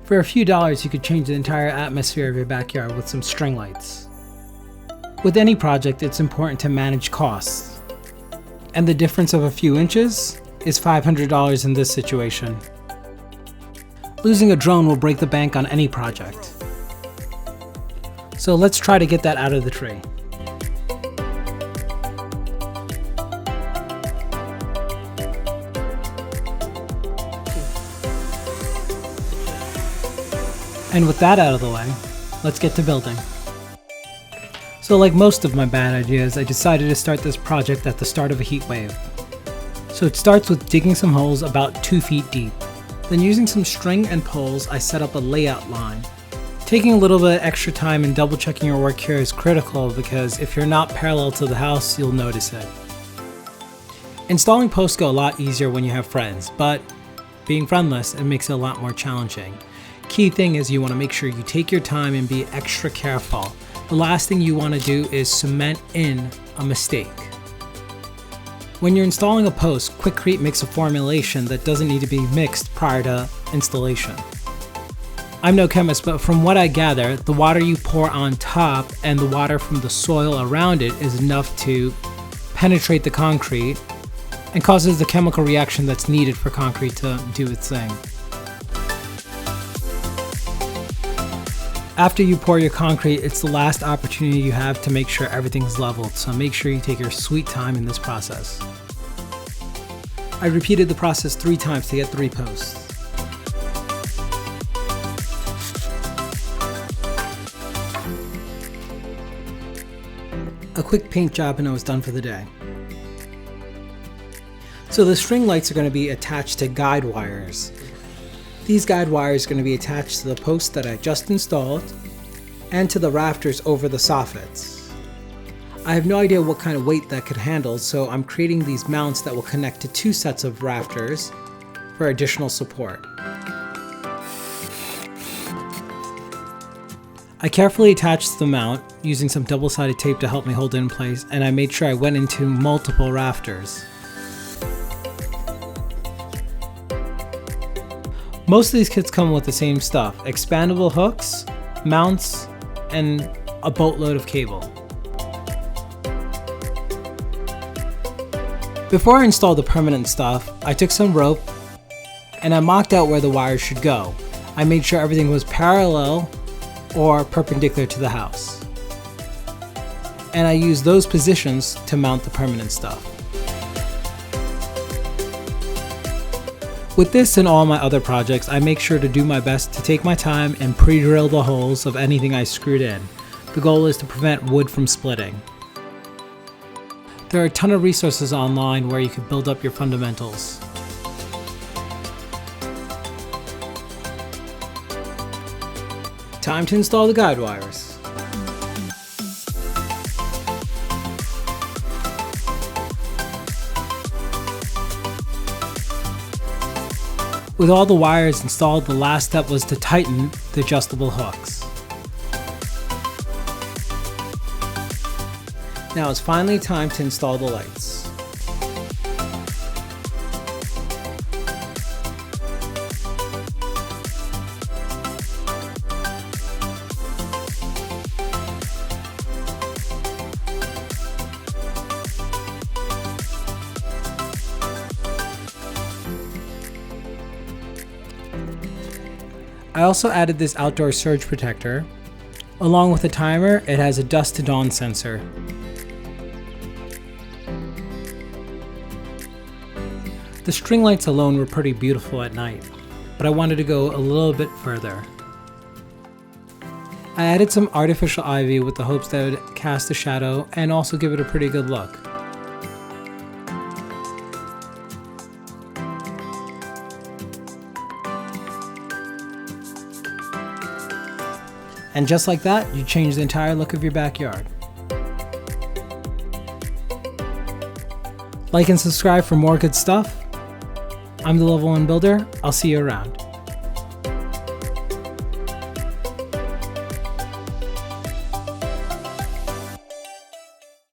For a few dollars, you could change the entire atmosphere of your backyard with some string lights. With any project, it's important to manage costs. And the difference of a few inches is $500 in this situation. Losing a drone will break the bank on any project. So let's try to get that out of the tree. And with that out of the way, let's get to building. So like most of my bad ideas, I decided to start this project at the start of a heat wave. So it starts with digging some holes about 2 feet deep. Then using some string and poles, I set up a layout line. Taking a little bit of extra time and double checking your work here is critical because if you're not parallel to the house, you'll notice it. Installing posts go a lot easier when you have friends, but being friendless, it makes it a lot more challenging. Key thing is you want to make sure you take your time and be extra careful. The last thing you want to do is cement in a mistake. When you're installing a post, Quikrete makes a formulation that doesn't need to be mixed prior to installation. I'm no chemist, but from what I gather, the water you pour on top and the water from the soil around it is enough to penetrate the concrete and causes the chemical reaction that's needed for concrete to do its thing. After you pour your concrete, it's the last opportunity you have to make sure everything's leveled, so make sure you take your sweet time in this process. I repeated the process 3 times to get 3 posts. A quick paint job and I was done for the day. So the string lights are going to be attached to guide wires. These guide wires are going to be attached to the post that I just installed and to the rafters over the soffits. I have no idea what kind of weight that could handle, so I'm creating these mounts that will connect to 2 sets of rafters for additional support. I carefully attached the mount using some double-sided tape to help me hold it in place, and I made sure I went into multiple rafters. Most of these kits come with the same stuff: expandable hooks, mounts, and a boatload of cable. Before I installed the permanent stuff, I took some rope and I marked out where the wires should go. I made sure everything was parallel or perpendicular to the house. And I used those positions to mount the permanent stuff. With this and all my other projects, I make sure to do my best to take my time and pre-drill the holes of anything I screwed in. The goal is to prevent wood from splitting. There are a ton of resources online where you can build up your fundamentals. Time to install the guide wires. With all the wires installed, the last step was to tighten the adjustable hooks. Now it's finally time to install the lights. I also added this outdoor surge protector. Along with a timer, it has a dusk to dawn sensor. The string lights alone were pretty beautiful at night, but I wanted to go a little bit further. I added some artificial ivy with the hopes that it would cast a shadow and also give it a pretty good look. And just like that, you change the entire look of your backyard. Like and subscribe for more good stuff. I'm the Level 1 Builder. I'll see you around.